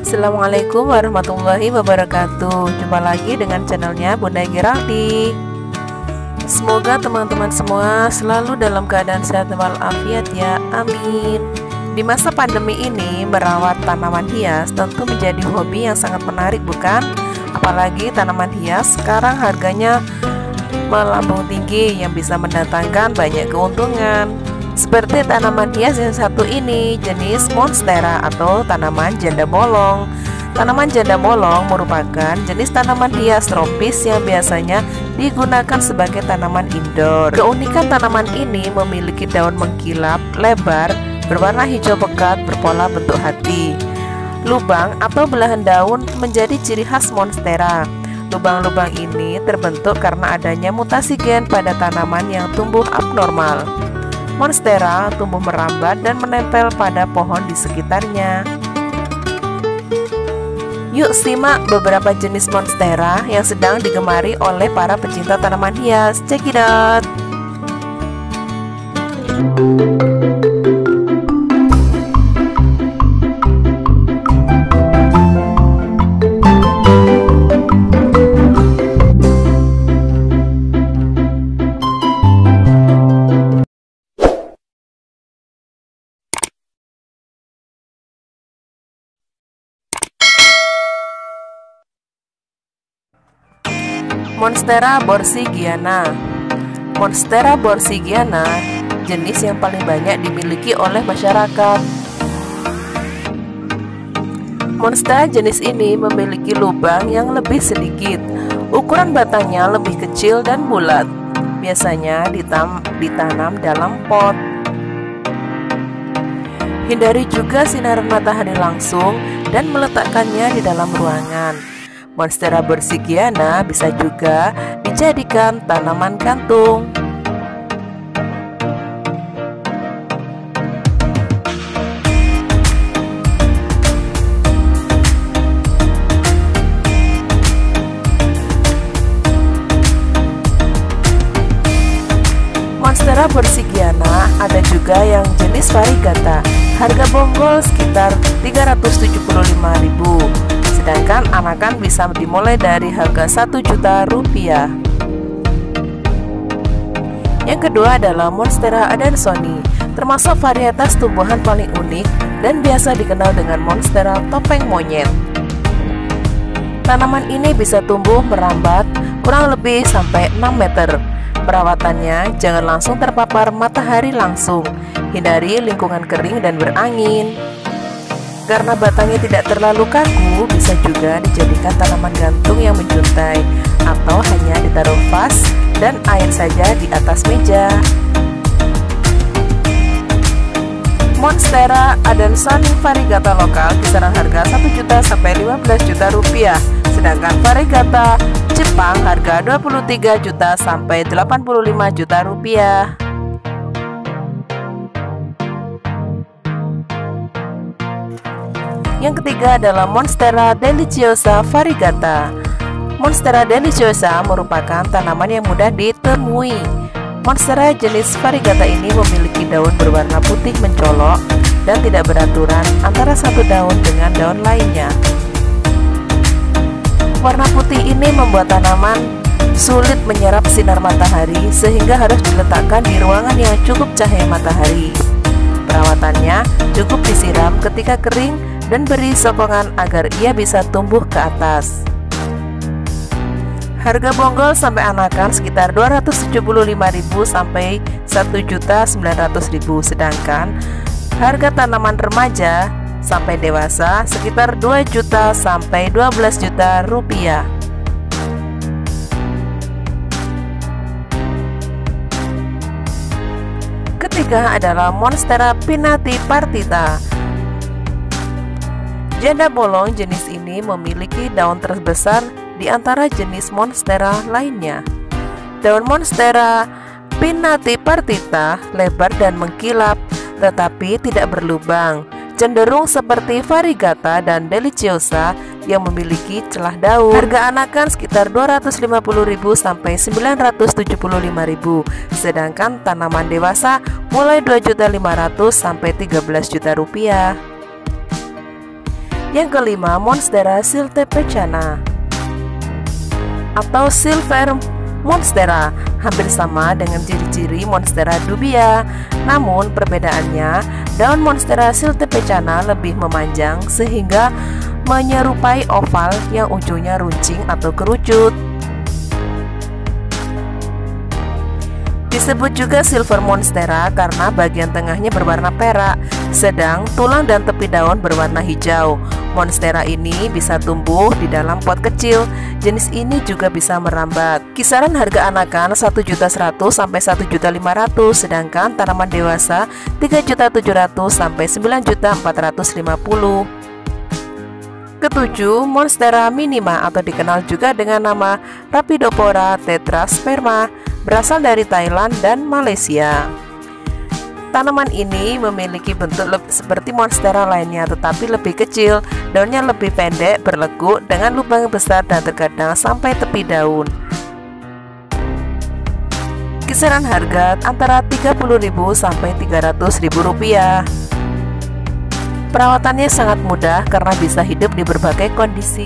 Assalamualaikum warahmatullahi wabarakatuh. Jumpa lagi dengan channelnya Bunda Geraldi. Semoga teman-teman semua selalu dalam keadaan sehat walafiat ya, amin. Di masa pandemi ini, merawat tanaman hias tentu menjadi hobi yang sangat menarik, bukan? Apalagi tanaman hias sekarang harganya melambung tinggi yang bisa mendatangkan banyak keuntungan. Seperti tanaman hias yang satu ini, jenis monstera atau tanaman janda bolong. Tanaman janda bolong merupakan jenis tanaman hias tropis yang biasanya digunakan sebagai tanaman indoor. Keunikan tanaman ini memiliki daun mengkilap, lebar, berwarna hijau pekat, berpola bentuk hati. Lubang atau belahan daun menjadi ciri khas monstera. Lubang-lubang ini terbentuk karena adanya mutasi gen pada tanaman yang tumbuh abnormal. Monstera tumbuh merambat dan menempel pada pohon di sekitarnya. Yuk simak beberapa jenis monstera yang sedang digemari oleh para pecinta tanaman hias. Check it out. Monstera borsigiana. Monstera borsigiana jenis yang paling banyak dimiliki oleh masyarakat. Monstera jenis ini memiliki lubang yang lebih sedikit. Ukuran batangnya lebih kecil dan bulat. Biasanya ditanam dalam pot. Hindari juga sinar matahari langsung dan meletakkannya di dalam ruangan. Monstera borsigiana bisa juga dijadikan tanaman kantung. Monstera borsigiana ada juga yang jenis variegata. Harga bonggol sekitar 375.000. Sedangkan anakan bisa dimulai dari harga 1 juta rupiah. Yang kedua adalah Monstera adansoni, termasuk varietas tumbuhan paling unik dan biasa dikenal dengan monstera topeng monyet. Tanaman ini bisa tumbuh merambat kurang lebih sampai 6 meter. Perawatannya jangan langsung terpapar matahari langsung. Hindari lingkungan kering dan berangin. Karena batangnya tidak terlalu kaku, bisa juga dijadikan tanaman gantung yang menjuntai atau hanya ditaruh vas dan air saja di atas meja. Monstera adansoni variegata lokal kisaran harga 1 juta sampai 15 juta rupiah. Sedangkan variegata Jepang harga 23 juta sampai 85 juta rupiah. Yang ketiga adalah Monstera deliciosa variegata. Monstera deliciosa merupakan tanaman yang mudah ditemui. Monstera jenis variegata ini memiliki daun berwarna putih mencolok dan tidak beraturan antara satu daun dengan daun lainnya. Warna putih ini membuat tanaman sulit menyerap sinar matahari sehingga harus diletakkan di ruangan yang cukup cahaya matahari. Perawatannya cukup disiram ketika kering dan beri sokongan agar ia bisa tumbuh ke atas. Harga bonggol sampai anakan sekitar 275.000 sampai 1.900.000, sedangkan harga tanaman remaja sampai dewasa sekitar 2 juta sampai 12 juta rupiah. Ketiga adalah Monstera pinnati partita. Janda bolong jenis ini memiliki daun terbesar di antara jenis monstera lainnya. Daun Monstera pinnati partita lebar dan mengkilap, tetapi tidak berlubang, cenderung seperti variegata dan deliciosa yang memiliki celah daun. Harga anakan sekitar 250.000 sampai 975.000, sedangkan tanaman dewasa mulai 2.500.000 sampai 13 juta rupiah. Yang kelima, Monstera siltepecana atau Silver Monstera, hampir sama dengan ciri-ciri Monstera dubia. Namun perbedaannya, daun Monstera siltepecana lebih memanjang sehingga menyerupai oval yang ujungnya runcing atau kerucut. Disebut juga Silver Monstera karena bagian tengahnya berwarna perak, sedang tulang dan tepi daun berwarna hijau. Monstera ini bisa tumbuh di dalam pot kecil. Jenis ini juga bisa merambat. Kisaran harga anakan 1.100.000 sampai 1.500.000, sedangkan tanaman dewasa 3.700.000 sampai 9.450.000. Ketujuh, Monstera minima atau dikenal juga dengan nama Rhaphidophora tetrasperma, berasal dari Thailand dan Malaysia. Tanaman ini memiliki bentuk seperti Monstera lainnya, tetapi lebih kecil. Daunnya lebih pendek, berlekuk dengan lubang besar dan terkadang sampai tepi daun. Kisaran harga antara 30.000 sampai 300.000 rupiah. Perawatannya sangat mudah karena bisa hidup di berbagai kondisi.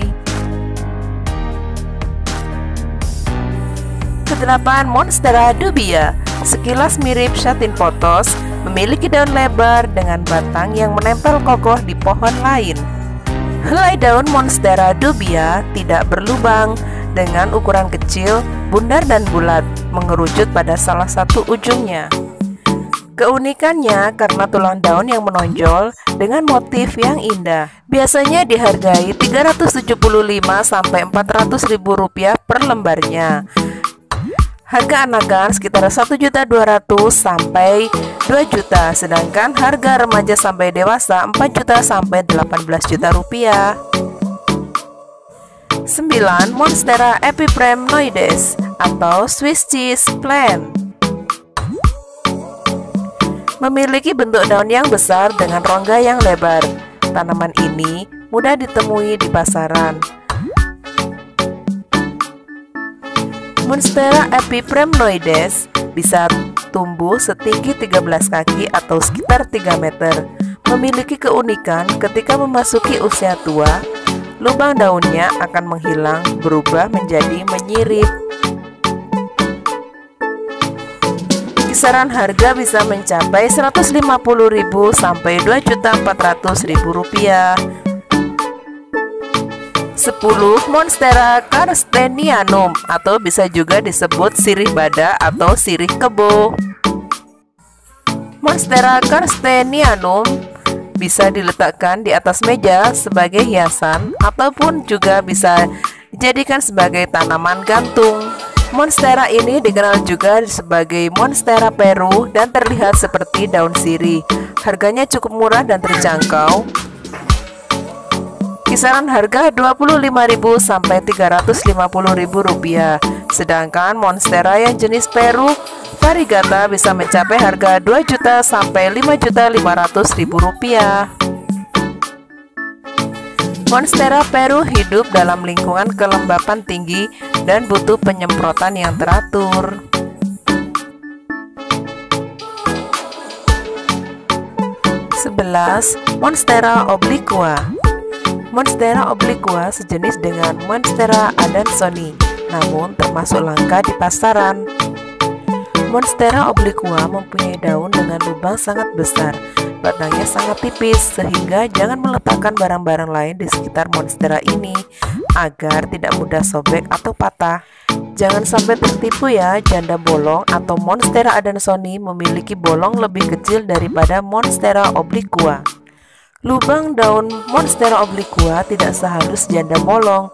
Kedelapan, Monstera dubia. Sekilas mirip Satin pothos, memiliki daun lebar dengan batang yang menempel kokoh di pohon lain. Helai daun Monstera dubia tidak berlubang, dengan ukuran kecil, bundar dan bulat, mengerucut pada salah satu ujungnya. Keunikannya karena tulang daun yang menonjol dengan motif yang indah. Biasanya dihargai 375 sampai 400.000 rupiah per lembarnya. Harga anakan sekitar 1.200.000 sampai 2 juta, sedangkan harga remaja sampai dewasa 4 juta sampai 18 juta rupiah. 9. Monstera epipremnoides atau Swiss cheese plant. Memiliki bentuk daun yang besar dengan rongga yang lebar. Tanaman ini mudah ditemui di pasaran. Monstera epipremnoides bisa tumbuh setinggi 13 kaki atau sekitar 3 meter. Memiliki keunikan ketika memasuki usia tua, lubang daunnya akan menghilang, berubah menjadi menyirip. Kisaran harga bisa mencapai 150.000 sampai 2.400.000 rupiah. 10. Monstera carstenianum atau bisa juga disebut sirih bada atau sirih kebo. Monstera carstenianum bisa diletakkan di atas meja sebagai hiasan ataupun juga bisa dijadikan sebagai tanaman gantung. Monstera ini dikenal juga sebagai Monstera Peru dan terlihat seperti daun sirih. Harganya cukup murah dan terjangkau. Kisaran harga 25.000 sampai 350.000 rupiah. Sedangkan Monstera yang jenis Peru variegata bisa mencapai harga 2 juta sampai 5.500.000 rupiah. Monstera Peru hidup dalam lingkungan kelembapan tinggi dan butuh penyemprotan yang teratur. 11. Monstera obliqua. Monstera obliqua sejenis dengan Monstera adansonii, namun termasuk langka di pasaran. Monstera obliqua mempunyai daun dengan lubang sangat besar. Batangnya sangat tipis sehingga jangan meletakkan barang-barang lain di sekitar monstera ini agar tidak mudah sobek atau patah. Jangan sampai tertipu ya, janda bolong atau Monstera adansonii memiliki bolong lebih kecil daripada Monstera obliqua. Lubang daun Monstera obliqua tidak sehalus janda bolong.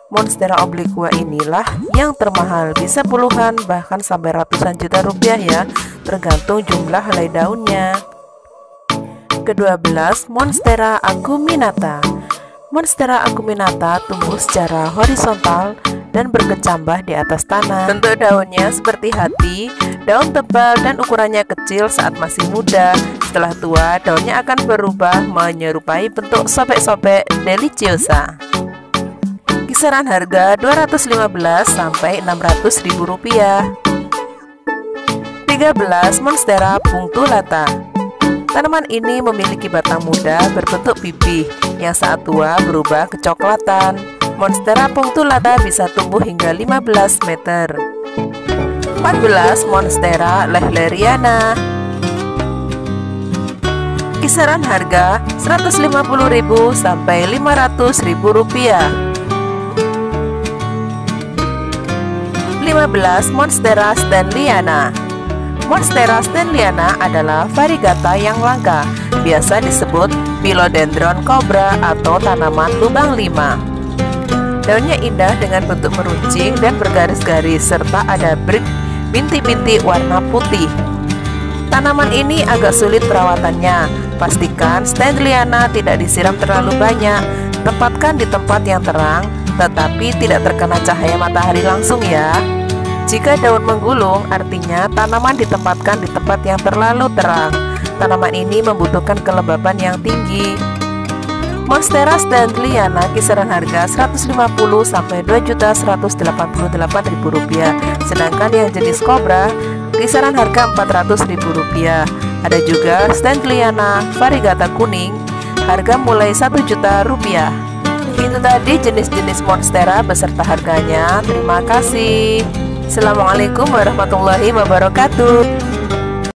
Monstera obliqua inilah yang termahal, bisa puluhan bahkan sampai ratusan juta rupiah ya, tergantung jumlah helai daunnya. Ke-12, Monstera acuminata. Monstera acuminata tumbuh secara horizontal dan berkecambah di atas tanah. Bentuk daunnya seperti hati, daun tebal dan ukurannya kecil saat masih muda. Setelah tua, daunnya akan berubah menyerupai bentuk sobek-sobek deliciosa. Kisaran harga 215 sampai 600.000 rupiah. 13. Monstera punctulata. Tanaman ini memiliki batang muda berbentuk pipih yang saat tua berubah kecoklatan. Monstera punctulata bisa tumbuh hingga 15 meter. 14. Monstera lehleriana. Kisaran harga 150.000 sampai 500.000 rupiah. 15. Monstera stanleyana. Monstera stanleyana adalah variegata yang langka, biasa disebut philodendron cobra atau tanaman lubang 5. Daunnya indah dengan bentuk meruncing dan bergaris-garis serta ada binti-binti warna putih. Tanaman ini agak sulit perawatannya. Pastikan stanleyana tidak disiram terlalu banyak. Tempatkan di tempat yang terang, tetapi tidak terkena cahaya matahari langsung ya. Jika daun menggulung, artinya tanaman ditempatkan di tempat yang terlalu terang. Tanaman ini membutuhkan kelembaban yang tinggi. Monstera stanleyana kisaran harga 150 sampai 2.188.000 rupiah. Sedangkan yang jenis kobra kisaran harga 400.000 rupiah. Ada juga stanleyana variegata kuning, harga mulai 1 juta rupiah. Itu tadi jenis-jenis monstera beserta harganya. Terima kasih. Assalamualaikum warahmatullahi wabarakatuh.